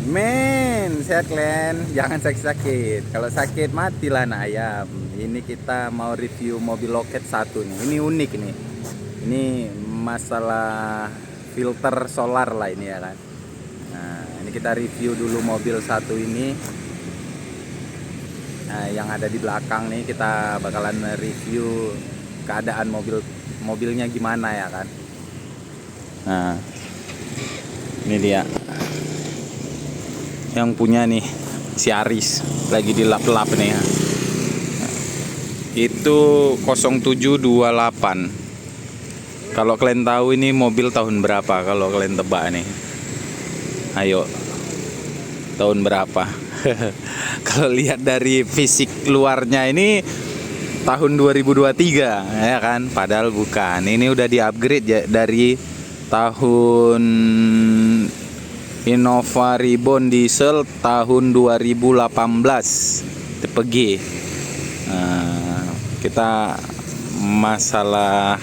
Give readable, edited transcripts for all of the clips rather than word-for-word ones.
Men, sehat kalian. Jangan sakit-sakit. Kalau sakit matilah anak ayam. Ini kita mau review mobil Loket satu nih. Ini unik nih. Ini masalah filter solar lah ini ya kan. Nah, ini kita review dulu mobil satu ini. Nah, yang ada di belakang nih kita bakalan review keadaan mobilnya gimana ya kan. Nah, ini dia. Yang punya nih si Aris lagi dilap-lap nih ya. Itu 0728. Kalau kalian tahu ini mobil tahun berapa, kalau kalian tebak nih, ayo, tahun berapa? Kalau lihat dari fisik luarnya ini tahun 2023 ya kan, padahal bukan. Ini udah di-upgrade dari tahun Innova Reborn diesel tahun 2018 tipe G. Nah, kita masalah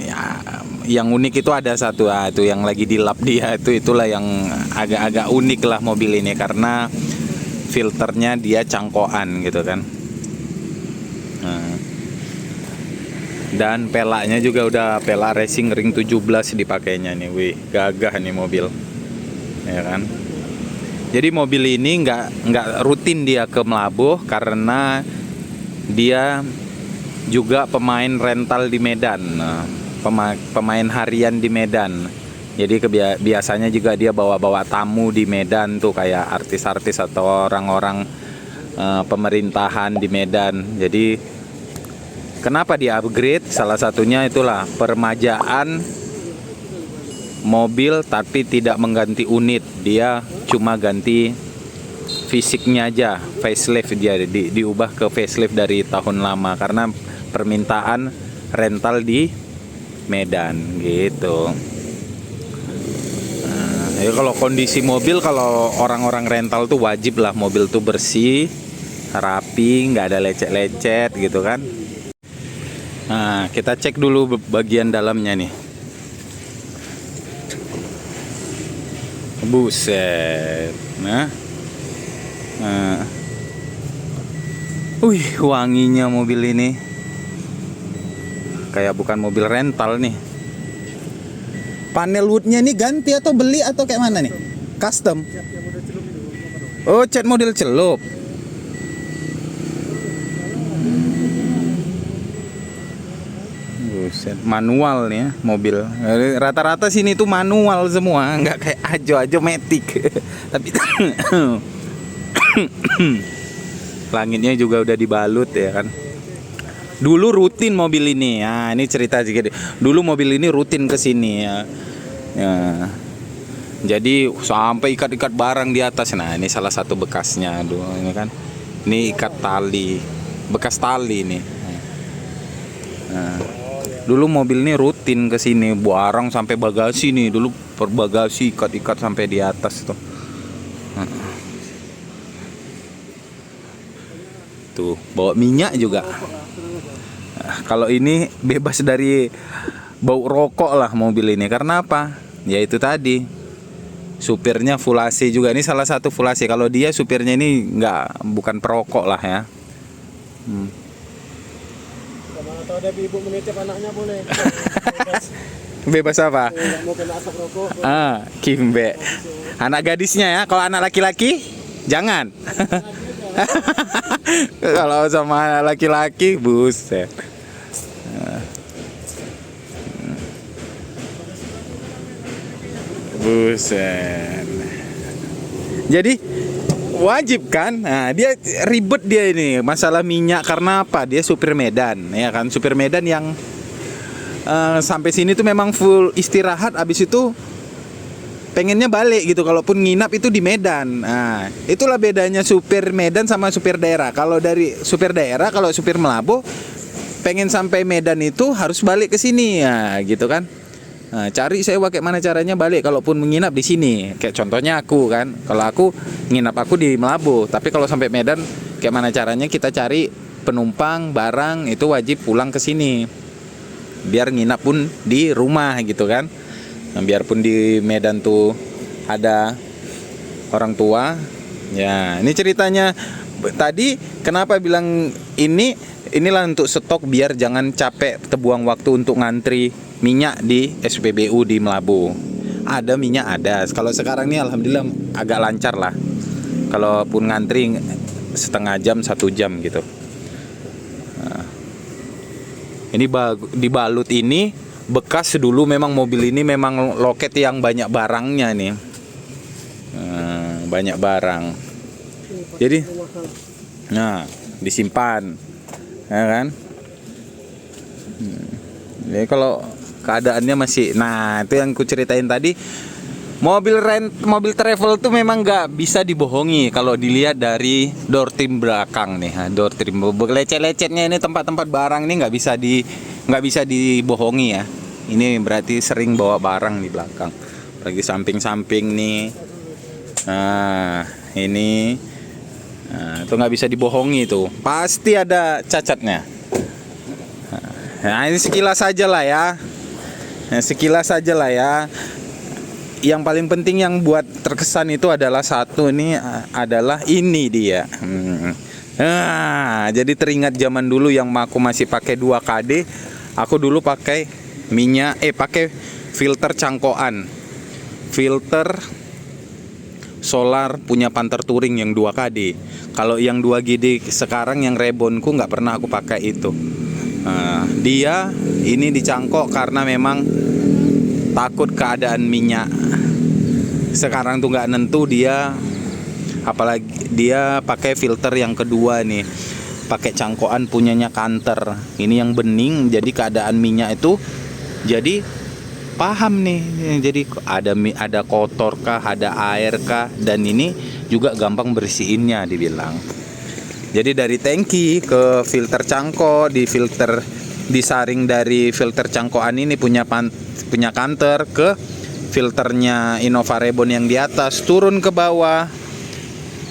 ya, yang unik itu ada satu, itu yang lagi dilap dia, itulah yang agak-agak unik lah mobil ini, karena filternya dia cangkokan gitu kan. Dan pelaknya juga udah pelak racing ring 17 dipakainya nih. Wih, gagah nih mobil, ya kan. Jadi mobil ini nggak rutin dia ke Melabuh, karena dia juga pemain rental di Medan, pemain harian di Medan. Jadi biasanya juga dia bawa tamu di Medan tuh, kayak artis-artis atau orang-orang pemerintahan di Medan. Jadi kenapa dia upgrade? Salah satunya itulah permajaan mobil, tapi tidak mengganti unit. Dia cuma ganti fisiknya aja, facelift, dia diubah ke facelift dari tahun lama karena permintaan rental di Medan gitu. Nah, kalau kondisi mobil, kalau orang-orang rental tuh wajib lah mobil tuh bersih, rapi, nggak ada lecet-lecet gitu kan. Nah, kita cek dulu bagian dalamnya nih. Buset. Nah. Wih, wanginya mobil ini. Kayak bukan mobil rental nih. Panel woodnya nih ganti atau beli atau kayak mana nih? Custom. Oh, cat model celup. Manual nih ya mobil. Rata-rata sini tuh manual semua, nggak kayak ajo matic. Tapi langitnya juga udah dibalut ya kan. Dulu rutin mobil ini. Nah, ini cerita sedikit. Dulu mobil ini rutin ke sini ya. Jadi sampai ikat-ikat barang di atas. Nah, ini salah satu bekasnya. Aduh, ini kan. Ini ikat tali. Bekas tali nih. Nah, dulu mobil ini rutin ke sini, barang sampai bagasi nih. Dulu per bagasi ikat-ikat sampai di atas tuh. Tuh, bawa minyak juga. Kalau ini bebas dari bau rokok lah mobil ini. Karena apa? Ya itu tadi. Supirnya full AC juga. Ini salah satu full AC. Kalau dia supirnya ini bukan perokok lah ya. Kalau ada ibu menitip anaknya boleh. Bebas apa? Mau kena asap rokok. Kimbe. Anak gadisnya ya. Kalau anak laki-laki jangan. Kalau sama anak laki-laki buset. Buset. Jadi wajib kan? Nah, dia ribet dia ini masalah minyak karena apa? Dia supir Medan, ya kan? Supir Medan yang sampai sini tuh memang full istirahat, abis itu pengennya balik gitu. Kalaupun nginap itu di Medan. Nah, itulah bedanya supir Medan sama supir daerah. Kalau dari supir daerah, kalau supir Melabuh pengen sampai Medan itu harus balik ke sini ya, gitu kan? Nah, cari saya kayak mana caranya balik kalaupun menginap di sini. Kayak contohnya aku kan, kalau aku nginap aku di Melabuh, tapi kalau sampai Medan kayak mana caranya kita cari penumpang barang itu wajib pulang ke sini. Biar nginap pun di rumah gitu kan. Nah, biarpun di Medan tuh ada orang tua. Ya, ini ceritanya tadi kenapa bilang inilah untuk stok biar jangan capek terbuang waktu untuk ngantri minyak di SPBU di Melabu. Ada minyak ada. Kalau sekarang ini alhamdulillah agak lancar lah. Kalaupun ngantri setengah jam 1 jam gitu. Nah, ini dibalut ini bekas dulu memang mobil ini memang loket yang banyak barangnya nih. Banyak barang. Jadi nah disimpan ya kan. Jadi kalau keadaannya masih, nah itu yang ku ceritain tadi, mobil travel tuh memang nggak bisa dibohongi kalau dilihat dari door trim belakang nih. Door trim lecet-lecetnya ini, tempat-tempat barang ini nggak bisa dibohongi ya. Ini berarti sering bawa barang di belakang, lagi samping-samping nih. Nah ini, nah, itu nggak bisa dibohongi, tuh pasti ada cacatnya. Nah ini sekilas saja lah ya. Sekilas saja lah ya. Yang paling penting yang buat terkesan itu adalah satu, ini adalah ini dia. Nah, jadi teringat zaman dulu yang aku masih pakai 2KD. Aku dulu pakai pakai filter cangkokan. Filter solar punya Panther Touring yang 2KD. Kalau yang 2GD sekarang yang Rebonku nggak pernah aku pakai itu. Dia ini dicangkok karena memang takut keadaan minyak sekarang tuh nggak nentu dia, apalagi dia pakai filter yang kedua nih, pakai cangkokan punyanya Kanter. Ini yang bening, jadi keadaan minyak itu jadi paham nih. Jadi ada kotor kah, ada air kah, dan ini juga gampang bersihinnya dibilang. Jadi dari tangki ke filter cangkok, disaring dari filter cangkokan ini punya Kanter ke filternya Innova Reborn yang di atas, turun ke bawah.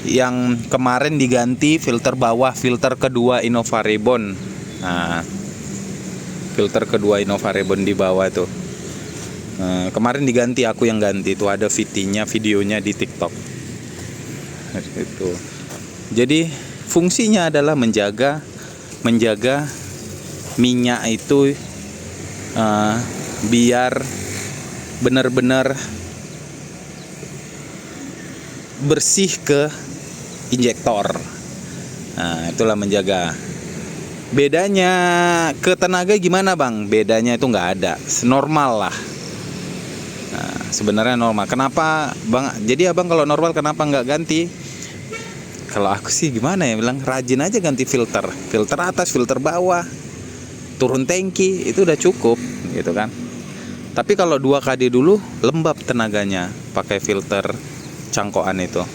Yang kemarin diganti filter bawah, filter kedua Innova Reborn. Nah, filter kedua Innova Reborn di bawah tuh. Kemarin diganti, aku yang ganti. Itu ada videonya di TikTok. Itu. Jadi fungsinya adalah menjaga minyak itu biar benar-benar bersih ke injektor. Nah, itulah menjaga. Bedanya ke tenaga gimana bang? Bedanya itu nggak ada, normal lah. Nah, sebenarnya normal. Kenapa bang? Jadi abang kalau normal kenapa nggak ganti? Kalau aku sih gimana ya, bilang rajin aja ganti filter atas, filter bawah, turun tangki, itu udah cukup gitu kan. Tapi kalau 2KD dulu lembab tenaganya pakai filter cangkokan itu.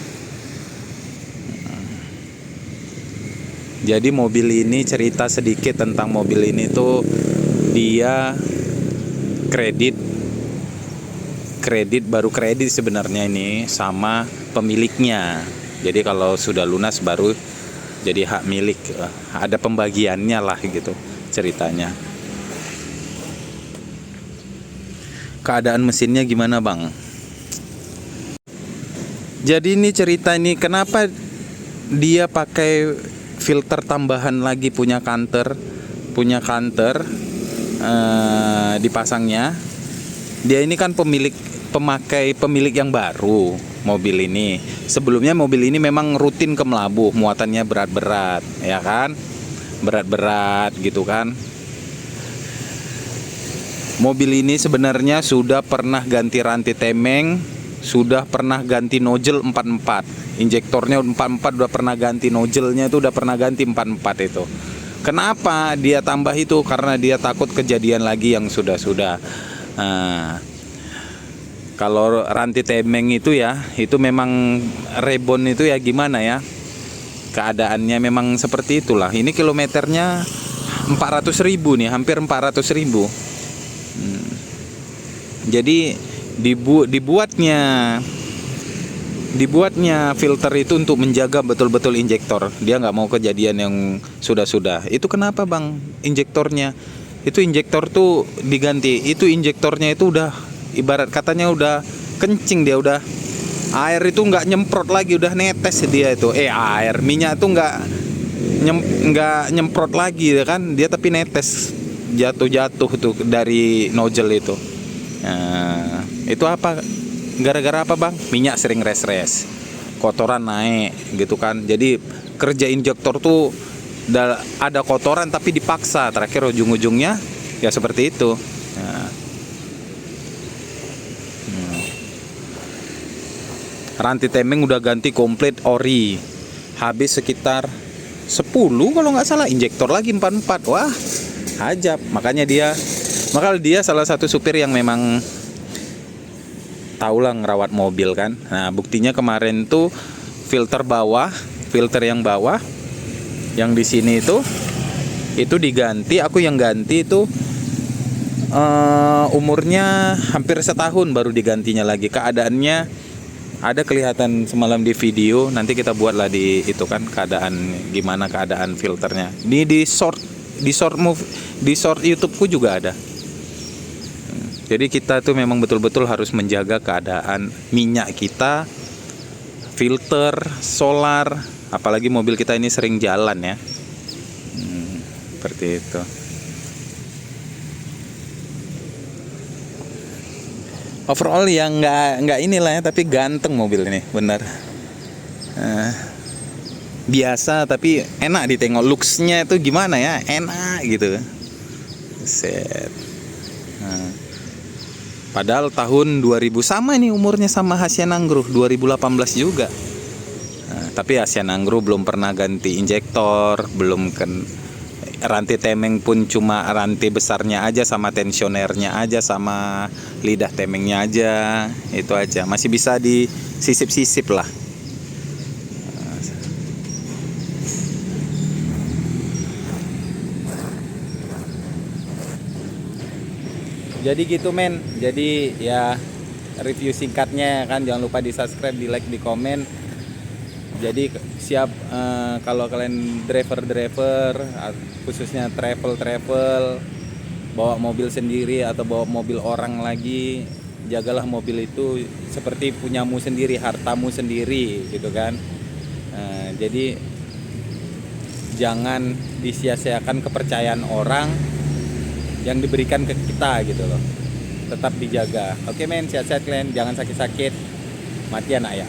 Jadi mobil ini, cerita sedikit tentang mobil ini tuh, dia kredit baru kredit sebenarnya ini sama pemiliknya. Jadi kalau sudah lunas baru jadi hak milik. Ada pembagiannya lah gitu ceritanya. Keadaan mesinnya gimana bang? Jadi ini cerita ini kenapa dia pakai filter tambahan lagi punya Kanter dipasangnya. Dia ini kan pemilik yang baru mobil ini. Sebelumnya mobil ini memang rutin ke Melabuh, muatannya berat-berat, ya kan? Berat-berat gitu kan. Mobil ini sebenarnya sudah pernah ganti rantai temeng, sudah pernah ganti nozzle 44. Injektornya 44 udah pernah ganti, nozzle-nya itu udah pernah ganti 44 itu. Kenapa dia tambah itu? Karena dia takut kejadian lagi yang sudah-sudah. Nah, kalau rantai temeng itu ya, itu memang Reborn itu ya gimana ya? Keadaannya memang seperti itulah. Ini kilometernya 400.000 nih, hampir 400.000. Jadi dibuatnya filter itu untuk menjaga betul-betul injektor. Dia nggak mau kejadian yang sudah-sudah. Itu kenapa bang injektornya? Itu injektor tuh diganti. Itu injektornya itu udah ibarat katanya udah kencing, dia udah air itu nggak nyemprot lagi, udah netes dia itu. Air minyak itu nggak nyemprot lagi ya kan, dia tapi netes, jatuh tuh dari nozzle itu. Nah, itu apa? Gara-gara apa bang? Minyak sering res-res, kotoran naik gitu kan. Jadi kerja injektor tuh ada kotoran tapi dipaksa, terakhir ujung-ujungnya ya seperti itu. Nah. Rantai temeng udah ganti komplit ori, habis sekitar 10 kalau nggak salah, injektor lagi 44. Wah ajab. Makanya dia salah satu supir yang memang tahulah ngerawat mobil kan. Nah buktinya kemarin tuh filter yang bawah yang di sini itu diganti. Aku yang ganti itu umurnya hampir setahun baru digantinya lagi. Keadaannya ada kelihatan semalam di video, nanti kita buatlah di itu kan gimana keadaan filternya. Ini di short YouTubeku juga ada. Jadi kita tuh memang betul-betul harus menjaga keadaan minyak kita, filter, solar, apalagi mobil kita ini sering jalan ya. Seperti itu. Overall yang nggak inilah ya, tapi ganteng mobil ini bener. Biasa tapi enak ditengok, looksnya itu gimana ya, enak gitu. Set. Padahal tahun 2000 sama nih umurnya sama Hacienda Anggrou, 2018 juga. Tapi Hacienda Anggrou belum pernah ganti injektor, belum rantai temeng pun cuma rantai besarnya aja sama tensionernya aja sama lidah temengnya aja, itu aja masih bisa disisip-sisip lah. Jadi gitu men, jadi ya review singkatnya kan, jangan lupa di subscribe, di like, di komen. Jadi siap kalau kalian driver khususnya travel bawa mobil sendiri atau bawa mobil orang lagi, jagalah mobil itu seperti punyamu sendiri, hartamu sendiri gitu kan. Jadi jangan disia-siakan kepercayaan orang yang diberikan ke kita gitu loh, tetap dijaga. Oke men, sehat-sehat kalian, jangan sakit-sakit, matian ayam.